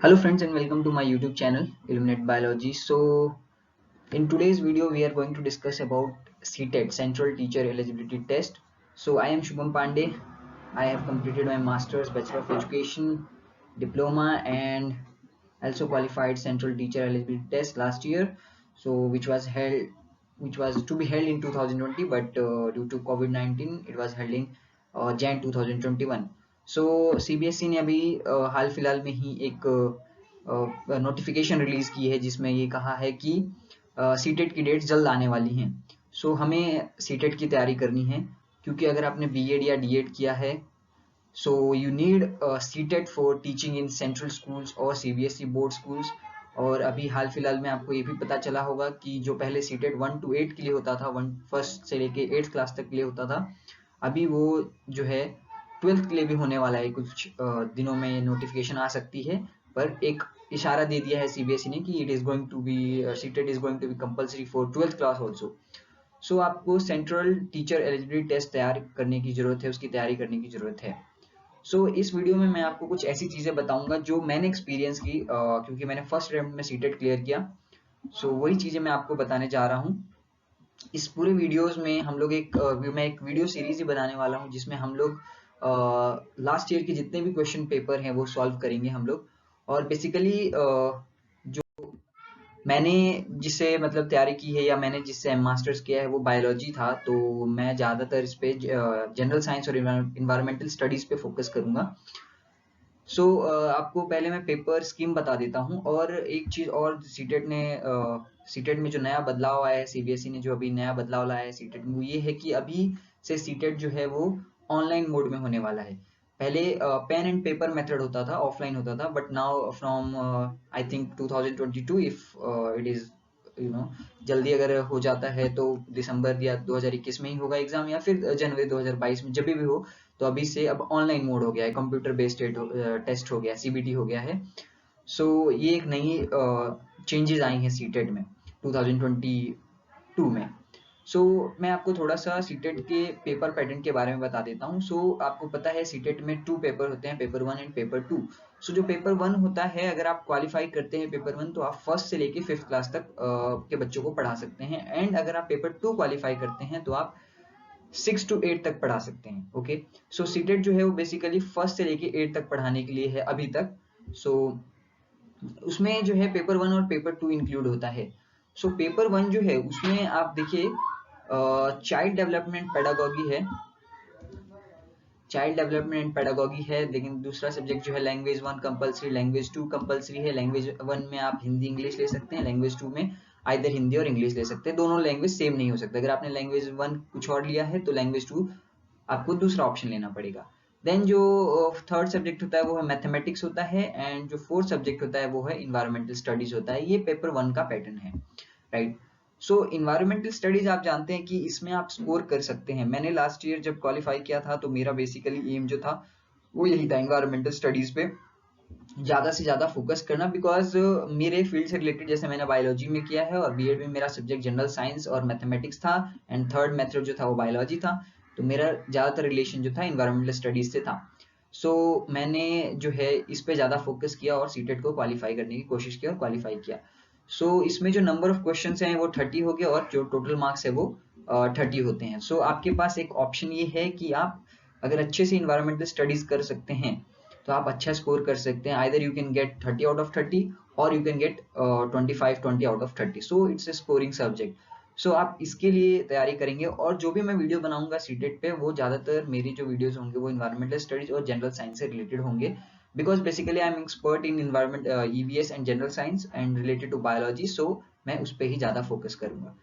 Hello friends and welcome to my YouTube channel Illuminate Biology. So in today's video we are going to discuss about CTET, Central Teacher Eligibility Test. So I am Shubham Pandey. I have completed my Master's, Bachelor of Education, Diploma and also qualified Central Teacher Eligibility Test last year. So which was to be held in 2020, but due to COVID-19 it was held in Jan 2021. So CBSE ने अभी हाल फिलहाल में ही एक notification release की है जिसमें ये कहा है कि सीटेट की डेट जल्द आने वाली हैं। सो हमें सीटेट की तैयारी करनी है क्योंकि अगर आपने बीएड या डीएड किया है so you need CTET for teaching in central schools और सीबीएसई बोर्ड स्कूल्स। और अभी हाल फिलहाल में आपको ये भी पता चला होगा कि जो पहले सीटेट 1 to 8 के लिए होता था, फर्स्ट से लेके 8th क्लास तक के लिए होता था, अभी वो जो है 12th के लिए भी होने वाला है। कुछ दिनों में नोटिफिकेशन आ सकती है, पर एक इशारा दे दिया है सीबीएसई ने कि it is going to be CTET is going to be compulsory for 12th class also. So आपको सेंट्रल टीचर एलिजिबिलिटी टेस्ट तैयार करने की जरूरत है, उसकी तैयारी करने की जरूरत है। सो इस वीडियो में मैं आपको कुछ ऐसी चीजें बताऊंगा जो मैंने एक्सपीरियंस की, क्योंकि मैंने फर्स्ट अटेम्प्ट में सीटेट क्लियर किया। सो वही चीजें मैं आपको बताने जा रहा हूँ। इस पूरे वीडियोस में हम लोग मैं एक वीडियो सीरीज ही बनाने वाला हूँ जिसमें हम लोग लास्ट ईयर के जितने भी क्वेश्चन पेपर हैं वो सॉल्व करेंगे हम लोग। और बेसिकली जो मैंने जिससे मतलब तैयारी की है या मैंने जिससे मास्टर्स किया है वो बायोलॉजी था, तो मैं ज़्यादातर इस पे जनरल साइंस और इन्वायरमेंटल स्टडीज पे फोकस करूंगा। सो आपको पहले मैं पेपर स्कीम बता देता हूँ। और एक चीज और, सीटेट में जो नया बदलाव आया है, सीबीएसई ने जो अभी नया बदलाव लाया है सीटेट में, वो ये है कि अभी से सीटेट जो है वो ऑनलाइन मोड में होने वाला है। पहले पेन एंड पेपर मेथड होता था, ऑफलाइन होता था, but now from I think 2022, if it is जल्दी अगर हो जाता है तो दिसंबर या 2021 में ही होगा एग्जाम, या फिर जनवरी 2022 में, जब भी हो। तो अभी से अब ऑनलाइन मोड हो गया है, कंप्यूटर बेस्ड टेस्ट हो गया, सीबीटी हो गया है। सो ये एक नई चेंजेस आई हैं सीटेट में 2022 में। सो मैं आपको थोड़ा सा सीटेट के पेपर पैटर्न के बारे में बता देता हूँ। सो आपको पता है सीटेट में 2 पेपर होते हैं, पेपर 1 एंड पेपर 2। सो जो पेपर 1 होता है, अगर आप क्वालिफाई करते हैं पेपर 1 तो आप फर्स्ट से लेके 5th क्लास तक के बच्चों को पढ़ा सकते हैं। एंड अगर आप पेपर 2 क्वालिफाई करते हैं तो आप 6 to 8 तक पढ़ा सकते हैं। ओके, सो सीटेट जो है वो बेसिकली फर्स्ट से लेके 8 तक पढ़ाने के लिए है अभी तक। सो उसमें जो है पेपर 1 और पेपर 2 इंक्लूड होता है। सो पेपर 1 जो है उसमें आप देखिए चाइल्ड डेवलपमेंट पेडागोगी है, चाइल्ड डेवलपमेंट पेडागोगी है। लेकिन दूसरा सब्जेक्ट जो है लैंग्वेज 1 कंपलसरी, लैंग्वेज 2 कंपलसरी है। लैंग्वेज 1 में आप हिंदी इंग्लिश ले सकते हैं, लैंग्वेज 2 में आइदर हिंदी और इंग्लिश ले सकते हैं। दोनों लैंग्वेज सेम नहीं हो सकते। अगर आपने लैंग्वेज 1 कुछ और लिया है तो लैंग्वेज 2 आपको दूसरा ऑप्शन लेना पड़ेगा। देन जो थर्ड सब्जेक्ट होता है वो है मैथमेटिक्स होता है, एंड जो फोर्थ सब्जेक्ट होता है वो है इन्वायरमेंटल स्टडीज होता है। ये पेपर 1 का पैटर्न है, राइट। सो इन्वायरमेंटल स्टडीज आप जानते हैं कि इसमें आप स्कोर कर सकते हैं। मैंने लास्ट ईयर जब क्वालिफाई किया था तो मेरा बेसिकली एम जो था वो यही था, इन्वायरमेंटल स्टडीज पे ज्यादा से ज्यादा फोकस करना। बिकॉज मेरे फील्ड से रिलेटेड, जैसे मैंने बायोलॉजी में किया है और बीएड में मेरा सब्जेक्ट जनरल साइंस और मैथमेटिक्स था, एंड थर्ड मेथड जो था वो बायोलॉजी था, तो मेरा ज्यादातर रिलेशन जो था इन्वायरमेंटल स्टडीज से था। सो मैंने जो है इस पे ज्यादा फोकस किया और सीटेट को क्वालिफाई करने की कोशिश की और क्वालिफाई किया। सो इसमें जो नंबर ऑफ क्वेश्चंस हैं वो 30 हो गए और जो टोटल मार्क्स है वो 30 होते हैं। सो आपके पास एक ऑप्शन ये है कि आप अगर अच्छे से इन्वायरमेंटल स्टडीज कर सकते हैं तो आप अच्छा स्कोर कर सकते हैं। Either you can get 30 out of 30 or you can get 20 out of 30। So it's a scoring subject. So आप इसके लिए तैयारी करेंगे। और जो भी मैं वीडियो बनाऊंगा सीटेट पे वो ज्यादातर मेरी जो वीडियोस होंगे वो इन्वायरमेंटल स्टडीज और जनरल साइंस से रिलेटेड होंगे। Because basically I am expert in environment, EVS and general science and related to biology. So मैं उस पर ही ज्यादा फोकस करूंगा।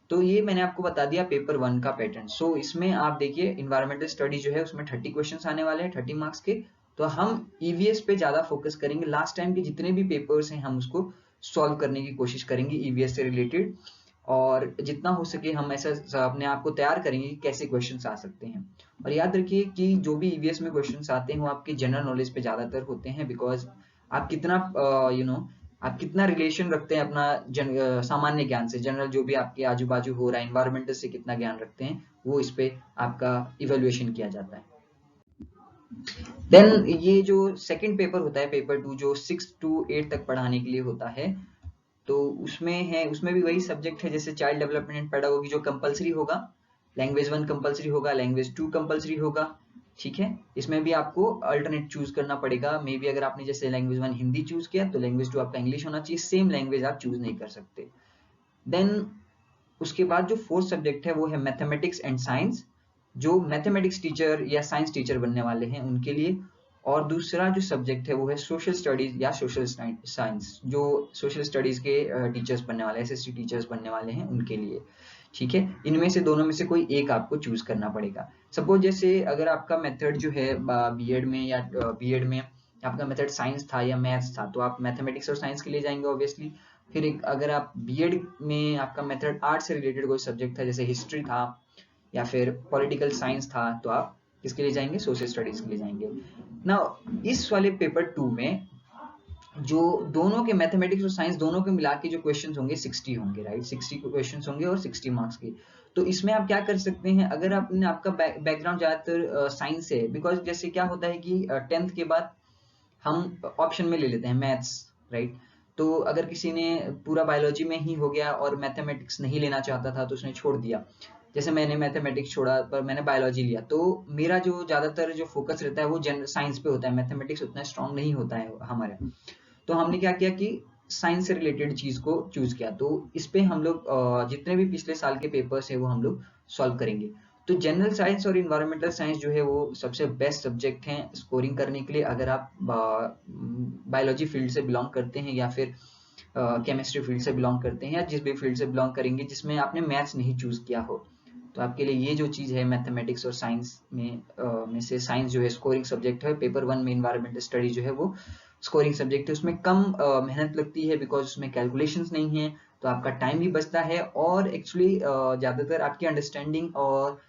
तो ये मैंने आपको बता दिया पेपर 1 का पैटर्न। सो इसमें आप देखिए इन्वायरमेंटल स्टडी जो है उसमें 30 क्वेश्चंस आने वाले हैं, 30 मार्क्स के। तो हम ईवीएस पे ज्यादा फोकस करेंगे। लास्ट टाइम के जितने भी पेपर्स हैं हम उसको सॉल्व करने की कोशिश करेंगे ईवीएस से रिलेटेड, और जितना हो सके हम ऐसा अपने आप को तैयार करेंगे कि कैसे क्वेश्चंस आ सकते हैं। और याद रखिए कि जो भी ईवीएस में क्वेश्चंस आते हैं वो आपके जनरल नॉलेज पे ज्यादातर होते हैं। बिकॉज आप कितना आप कितना रिलेशन रखते हैं अपना सामान्य ज्ञान से, जनरल जो भी आपके आजू बाजू हो रहा है, इन्वायरमेंटल से कितना ज्ञान रखते हैं, वो इस पे आपका इवेल्युएशन किया जाता है। देन ये जो सेकंड पेपर होता है, पेपर 2, जो 6 to 8 तक पढ़ाने के लिए होता है, तो उसमें भी वही सब्जेक्ट है जैसे चाइल्ड डेवलपमेंट एंड पेडागोगी, जो कंपलसरी होगा। लैंग्वेज 1 कंपलसरी होगा, लैंग्वेज 2 कंपलसरी होगा। ठीक है, इसमें भी आपको अल्टरनेट चूज करना पड़ेगा। मे बी अगर आपने जैसे लैंग्वेज 1 हिंदी चूज किया तो लैंग्वेज 2 आपका इंग्लिश होना चाहिए, सेम लैंग्वेज आप चूज नहीं कर सकते। देन उसके बाद जो फोर्थ सब्जेक्ट है वो है मैथमेटिक्स एंड साइंस, जो मैथमेटिक्स टीचर या साइंस टीचर बनने वाले हैं उनके लिए। और दूसरा जो सब्जेक्ट है वो है सोशल स्टडीज या सोशल साइंस, जो सोशल स्टडीज के टीचर्स बनने वाले, एसएसटी टीचर्स बनने वाले हैं उनके लिए। ठीक है, इनमें से दोनों में से कोई एक आपको चूज करना पड़ेगा। सपोज जैसे अगर आपका मेथड जो है बीएड में या बीएड में आपका मेथड साइंस था या मैथ्स था, तो आप मैथमेटिक्स और साइंस के लिए जाएंगे ऑब्वियसली। फिर एक अगर आप बीएड में आपका मेथड आर्ट से रिलेटेड कोई सब्जेक्ट था, जैसे हिस्ट्री था या फिर पॉलिटिकल साइंस था, तो आप किसके लिए जाएंगे, सोशल स्टडीज के लिए जाएंगे ना। इस वाले पेपर 2 में जो दोनों के मैथमेटिक्स और साइंस दोनों के मिला के जो क्वेश्चंस होंगे 60 होंगे, राइट। 60 क्वेश्चंस होंगे और 60 मार्क्स के। तो इसमें आप क्या कर सकते हैं, अगर आपने आपका बैकग्राउंड ज्यादातर साइंस से, बिकॉज जैसे क्या होता है कि 10th के बाद हम ऑप्शन में ले लेते हैं मैथ्स, राइट। तो अगर किसी ने पूरा बायोलॉजी में ही हो गया और मैथमेटिक्स नहीं लेना चाहता था तो उसने छोड़ दिया, जैसे मैंने मैथमेटिक्स छोड़ा पर मैंने बायोलॉजी लिया, तो मेरा जो ज्यादातर जो फोकस रहता है वो जनरल साइंस पे होता है, मैथमेटिक्स उतना स्ट्रांग नहीं होता है हमारे। तो हमने क्या किया कि साइंस से रिलेटेड चीज को चूज किया। तो इस पे हम लोग जितने भी पिछले साल के पेपर्स है वो हम लोग सॉल्व करेंगे। तो जनरल साइंस और इन्वायरमेंटल साइंस जो है वो सबसे बेस्ट सब्जेक्ट हैं स्कोरिंग करने के लिए, अगर आप बायोलॉजी फील्ड से बिलोंग करते हैं या फिर केमिस्ट्री फील्ड से बिलोंग करते हैं, या जिस भी फील्ड से बिलोंग करेंगे जिसमें आपने मैथ्स नहीं चूज किया हो। तो आपके लिए ये जो चीज है मैथमेटिक्स और साइंस में से साइंस जो है स्कोरिंग सब्जेक्ट है। पेपर 1 में इन्वायरमेंटल स्टडी जो है वो स्कोरिंग सब्जेक्ट है, उसमें कम मेहनत लगती है बिकॉज उसमें कैलकुलेशंस नहीं है, तो आपका टाइम भी बचता है। और एक्चुअली ज्यादातर आपकी अंडरस्टैंडिंग और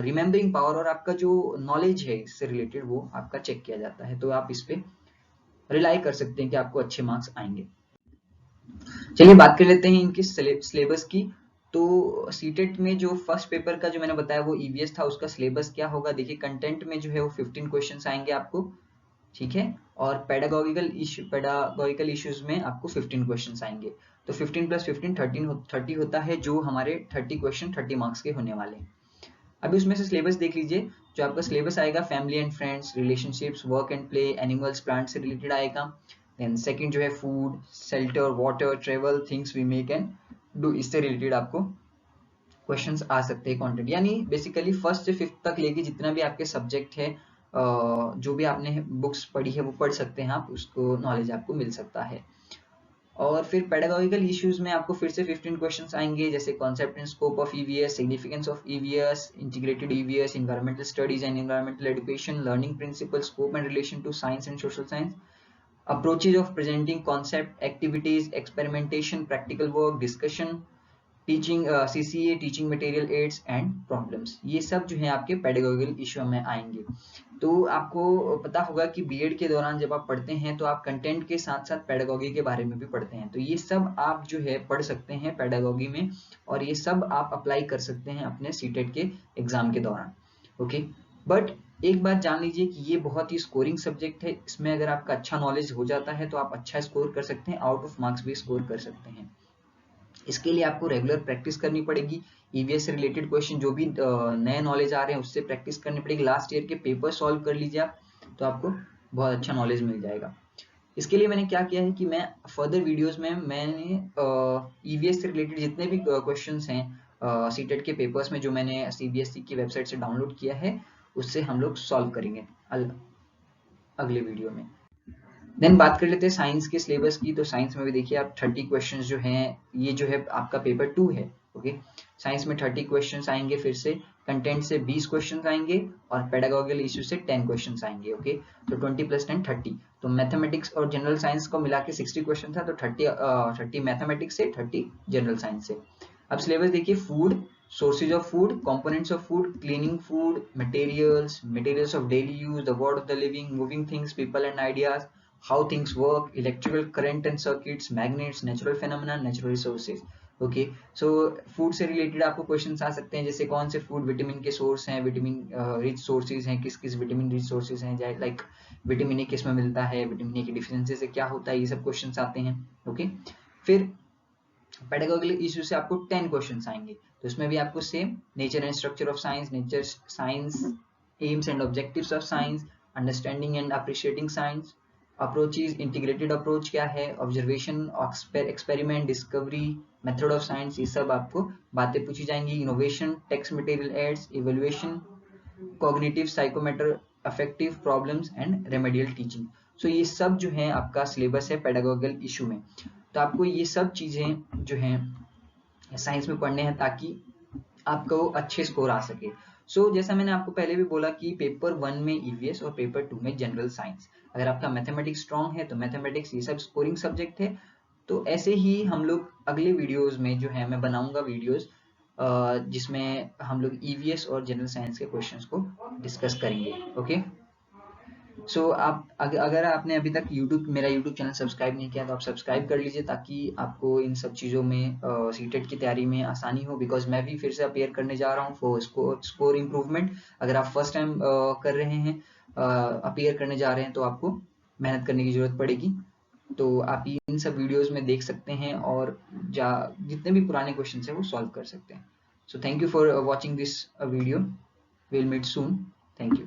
रिमेम्बरिंग पावर और आपका जो नॉलेज है इससे रिलेटेड वो आपका चेक किया जाता है। तो आप इस पे रिलाई कर सकते हैं कि आपको अच्छे मार्क्स आएंगे। चलिए बात कर लेते हैं इनके सिलेबस की। तो सीटेट में जो फर्स्ट पेपर का जो मैंने बताया वो ईवीएस था, उसका सिलेबस क्या होगा देखिए। कंटेंट में जो है वो 15 क्वेश्चंस आएंगे आपको, ठीक है। और पेडागोगिकल इश्यूज में आपको 15 क्वेश्चंस आएंगे। तो 15 प्लस 15 30 होता है, जो हमारे 30 क्वेश्चन 30 मार्क्स के होने वाले हैं। अभी उसमें से सिलेबस देख लीजिए। जो आपका सिलेबस आएगा family and friends, relationships, work and play, animals, plant से रिलेटेड आएगा। देन सेकंड जो है food, shelter, water, travel, things we make and do, इससे रिलेटेड आपको क्वेश्चंस आ सकते हैं कंटेंट। यानी बेसिकली फर्स्ट से फिफ्थ तक लेके जितना भी आपके सब्जेक्ट है, जो भी आपने बुक्स पढ़ी है वो पढ़ सकते हैं आप, उसको नॉलेज आपको मिल सकता है। और फिर पेडागोगिकल इश्यूज में आपको फिर से 15 क्वेश्चंस आएंगे, जैसे concept and scope of EVS, significance of EVS, integrated EVS, environmental studies and environmental education, learning principle, scope and relation to science and social science, approaches of presenting concept, activities, experimentation, practical work, discussion, teaching, CCA, teaching material aids and problems, ये सब जो है आपके पेडागोगिकल issue में आएंगे। तो आपको पता होगा कि बीएड के दौरान जब आप पढ़ते हैं तो आप कंटेंट के साथ साथ पेडागोगी के बारे में भी पढ़ते हैं, तो ये सब आप जो है पढ़ सकते हैं पेडागोगी में, और ये सब आप अप्लाई कर सकते हैं अपने सीटेट के एग्जाम के दौरान। ओके, बट एक बात जान लीजिए कि ये बहुत ही स्कोरिंग सब्जेक्ट है, इसमें अगर आपका अच्छा नॉलेज हो जाता है तो आप अच्छा स्कोर कर सकते हैं, आउट ऑफ मार्क्स भी स्कोर कर सकते हैं। इसके लिए आपको रेगुलर प्रैक्टिस करनी पड़ेगी। ईवीएस से रिलेटेड क्वेश्चन जो भी नए नॉलेज आ रहे हैं उससे प्रैक्टिस करनी पड़ेगी। लास्ट ईयर के पेपर सॉल्व कर लीजिए आप, तो आपको बहुत अच्छा नॉलेज मिल जाएगा। इसके लिए मैंने क्या किया है कि मैं फर्दर वीडियोस में मैंने ईवीएस से रिलेटेड जितने भी क्वेश्चंस हैं सीटेट के पेपर्स में, जो मैंने सीबीएसई की वेबसाइट से डाउनलोड किया है, उससे हम लोग सॉल्व करेंगे अगले वीडियो में। देन बात कर लेते हैं साइंस के सिलेबस की। तो साइंस में भी देखिए आप 30 क्वेश्चंस जो हैं, ये जो है आपका पेपर 2 है। ओके, साइंस में 30 क्वेश्चंस आएंगे, फिर से कंटेंट से 20 क्वेश्चंस आएंगे और पेडागोगिकल इश्यू से 10 क्वेश्चंस आएंगे। ओके, तो 20 प्लस 10 30। तो मैथमेटिक्स और जनरल साइंस को मिला के 60 क्वेश्चन था, तो 30 मैथमेटिक्स से, 30 जनरल साइंस से। अब सिलेबस देखिए, food, sources of food, components of food, cleaning food, materials of daily use, the world of the living, moving things, people and ideas, how things work, electrical current and circuits, magnets, natural phenomena, natural resources। Okay, so food से related आपको questions आ सकते हैं, जैसे कौन से food vitamin के source हैं, विटामिन रिच सोर्सेज हैं, किस किस विटामिन रिच सोर्सेज हैं, जैसे लाइक विटामिन ए किस में मिलता है, विटामिन ए की डिफिशियंसी से क्या होता है, ये सब क्वेश्चंस आते हैं। ओके, फिर पेडागोगिकल इशू से आपको 10 क्वेश्चंस आएंगे, तो इसमें भी आपको same nature and structure of science, nature science, aims and objectives of science, understanding and appreciating science, approaches, integrated approach क्या है, observation, experiment, discovery, method of science, ये सब आपको बातें पूछी जाएंगी। Innovation, text material aids, evaluation, cognitive psychomotor, affective problems and remedial teaching. So ये सब जो है आपका सिलेबस है पेडागोगिकल इशू में। तो आपको ये सब चीजें जो हैं साइंस में पढ़ने हैं ताकि आपको अच्छे स्कोर आ सके। सो जैसा मैंने आपको पहले भी बोला कि पेपर 1 में ईवीएस और पेपर 2 में जनरल साइंस, अगर आपका मैथमेटिक्स स्ट्रांग है तो मैथमेटिक्स ये सब स्कोरिंग सब्जेक्ट है। तो ऐसे ही हम लोग अगले वीडियोस में जो है मैं बनाऊंगा वीडियोस जिसमें हम लोग ईवीएस और जनरल साइंस के क्वेश्चंस को डिस्कस करेंगे। ओके, सो आप अगर आपने अभी तक मेरा यूट्यूब चैनल सब्सक्राइब नहीं किया तो आप सब्सक्राइब कर लीजिए, ताकि आपको इन सब चीज़ों में सीटेट की तैयारी में आसानी हो, बिकॉज मैं भी फिर से अपेयर करने जा रहा हूँ फॉर स्कोर इम्प्रूवमेंट। अगर आप फर्स्ट टाइम कर रहे हैं, अपेयर करने जा रहे हैं, तो आपको मेहनत करने की जरूरत पड़ेगी। तो आप इन सब वीडियोस में देख सकते हैं और जितने भी पुराने क्वेश्चन हैं वो सॉल्व कर सकते हैं। So thank you for watching this video, will meet soon, thank you.